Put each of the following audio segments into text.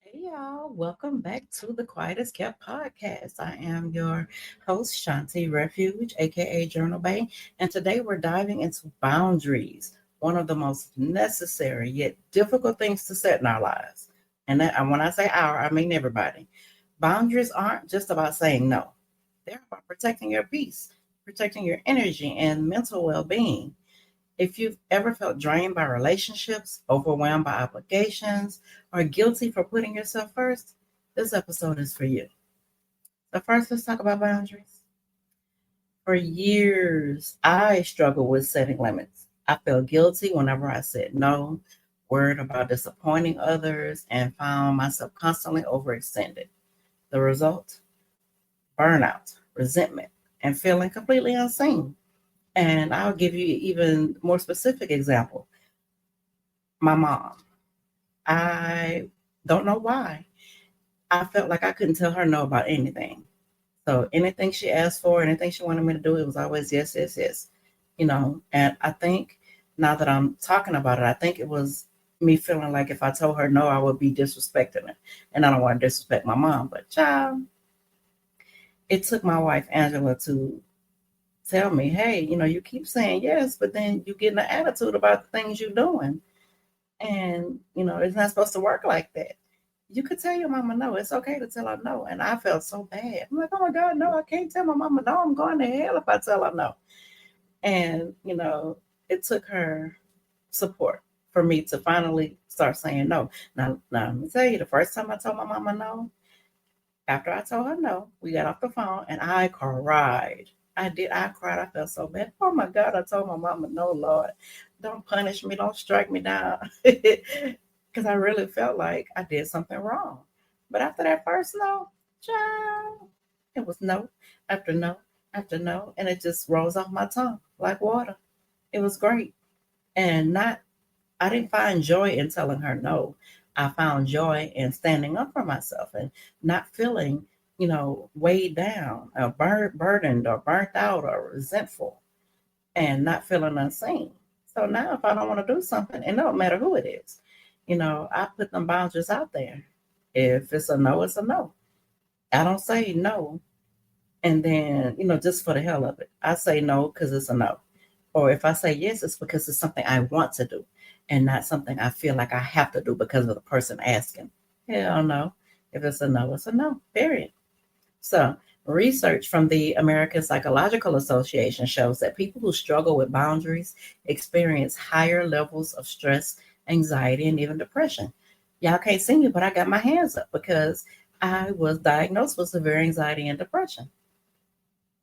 Hey y'all, welcome back to the Quietest Kept podcast. I am your host, Shawnti Refuge, aka Journal Bay, and today we're diving into boundaries, one of the most necessary yet difficult things to set in our lives. And when I say our, I mean everybody. Boundaries aren't just about saying no, they're about protecting your peace, protecting your energy and mental well being. If you've ever felt drained by relationships, overwhelmed by obligations, or guilty for putting yourself first, this episode is for you. So, first, let's talk about boundaries. For years, I struggled with setting limits. I felt guilty whenever I said no, worried about disappointing others, and found myself constantly overextended. The result? Burnout, resentment, and feeling completely unseen. And I'll give you even more specific example. My mom. I don't know why. I felt like I couldn't tell her no about anything. So anything she asked for, anything she wanted me to do, it was always yes, yes, yes. And I think now that I'm talking about it, I think it was me feeling like if I told her no, I would be disrespecting her. And I don't want to disrespect my mom, but child, it took my wife Angela to tell me, hey, you keep saying yes, but then you get an attitude about the things you're doing. And, it's not supposed to work like that. You could tell your mama no. It's okay to tell her no. And I felt so bad. I'm like, oh my God, no, I can't tell my mama no. I'm going to hell if I tell her no. And, it took her support for me to finally start saying no. Now let me tell you, the first time I told my mama no, after I told her no, we got off the phone and I cried. I did. I cried. I felt so bad. Oh my God, I told my mama, no, Lord, don't punish me. Don't strike me down. Because I really felt like I did something wrong. But after that first no, child, it was no after no after no. And it just rolls off my tongue like water. It was great. And I didn't find joy in telling her no. I found joy in standing up for myself and not feeling, weighed down or burdened or burnt out or resentful and not feeling unseen. So now if I don't want to do something, and it don't matter who it is, I put them boundaries out there. If it's a no, it's a no. I don't say no and then, just for the hell of it. I say no because it's a no. Or if I say yes, it's because it's something I want to do and not something I feel like I have to do because of the person asking. Hell no. If it's a no, it's a no, period. So, research from the American Psychological Association shows that people who struggle with boundaries experience higher levels of stress, anxiety, and even depression. Y'all can't see me, but I got my hands up because I was diagnosed with severe anxiety and depression.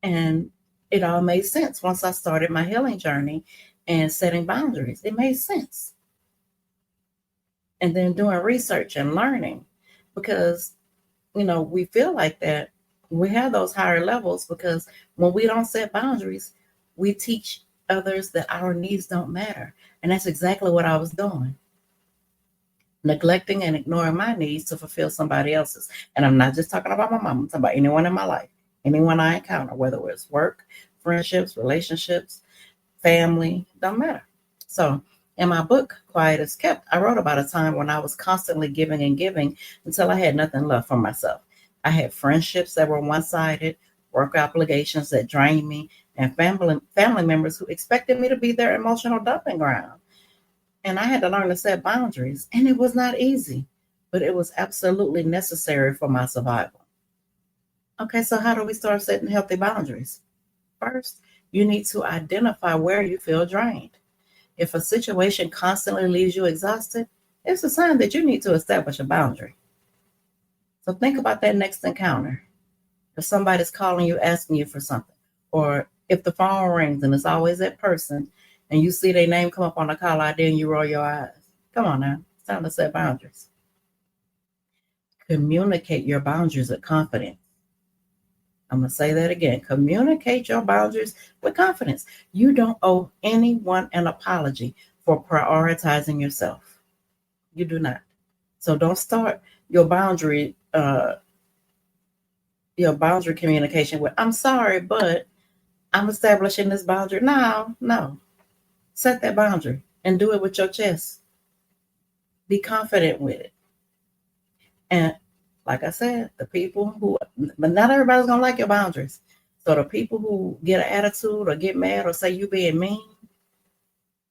And it all made sense once I started my healing journey and setting boundaries. It made sense. And then doing research and learning because, we feel like that. We have those higher levels because when we don't set boundaries, we teach others that our needs don't matter. And that's exactly what I was doing. Neglecting and ignoring my needs to fulfill somebody else's. And I'm not just talking about my mom, I'm talking about anyone in my life, anyone I encounter, whether it's work, friendships, relationships, family, don't matter. So in my book, Quiet is Kept, I wrote about a time when I was constantly giving and giving until I had nothing left for myself. I had friendships that were one-sided, work obligations that drained me, and family members who expected me to be their emotional dumping ground. And I had to learn to set boundaries, and it was not easy, but it was absolutely necessary for my survival. Okay, so how do we start setting healthy boundaries? First, you need to identify where you feel drained. If a situation constantly leaves you exhausted, it's a sign that you need to establish a boundary. So think about that next encounter. If somebody's calling you, asking you for something, or if the phone rings and it's always that person and you see their name come up on the call ID and you roll your eyes. Come on now, it's time to set boundaries. Communicate your boundaries with confidence. I'm going to say that again. Communicate your boundaries with confidence. You don't owe anyone an apology for prioritizing yourself. You do not. So don't start your boundary communication with, I'm sorry, but I'm establishing this boundary. No. Set that boundary and do it with your chest. Be confident with it. And like I said, but not everybody's going to like your boundaries. So the people who get an attitude or get mad or say you being mean,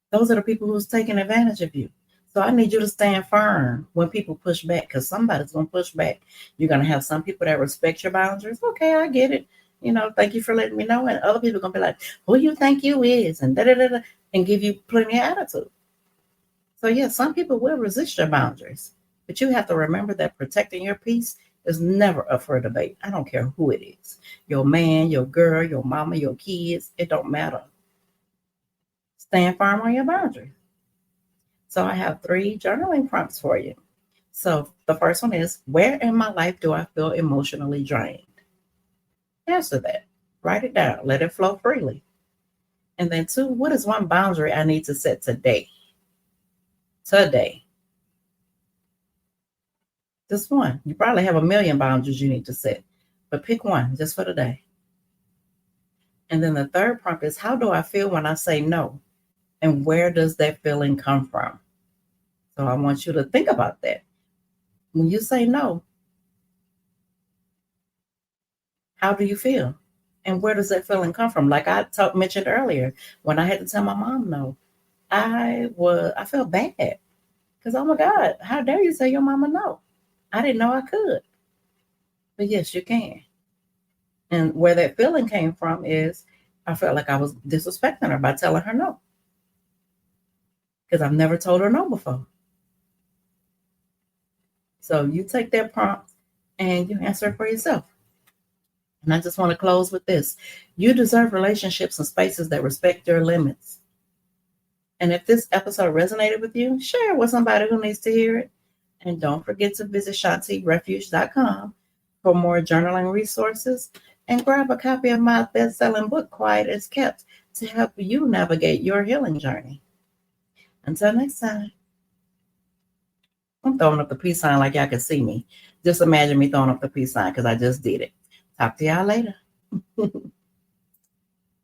those are the people who's taking advantage of you. So I need you to stand firm when people push back, because somebody's going to push back. You're going to have some people that respect your boundaries. Okay, I get it. Thank you for letting me know. And other people are going to be like, who you think you is? And da-da-da-da, and give you plenty of attitude. So yeah, some people will resist your boundaries, but you have to remember that protecting your peace is never up for debate. I don't care who it is. Your man, your girl, your mama, your kids, it don't matter. Stand firm on your boundaries. So I have 3 journaling prompts for you. So the first one is, where in my life do I feel emotionally drained? Answer that. Write it down. Let it flow freely. And then 2, what is one boundary I need to set today? Today. Just one. You probably have a million boundaries you need to set, but pick one just for today. And then the third prompt is, how do I feel when I say no? And where does that feeling come from? So I want you to think about that. When you say no, how do you feel? And where does that feeling come from? Like I mentioned earlier, when I had to tell my mom no, I felt bad because, oh my God, how dare you say your mama no? I didn't know I could. But yes, you can. And where that feeling came from is I felt like I was disrespecting her by telling her no, because I've never told her no before. So you take that prompt and you answer it for yourself. And I just want to close with this. You deserve relationships and spaces that respect your limits. And if this episode resonated with you, share it with somebody who needs to hear it. And don't forget to visit ShawntiRefuge.com for more journaling resources, and grab a copy of my best-selling book, Quiet as Kept, to help you navigate your healing journey. Until next time. I'm throwing up the peace sign like y'all can see me. Just imagine me throwing up the peace sign, because I just did it. Talk to y'all later.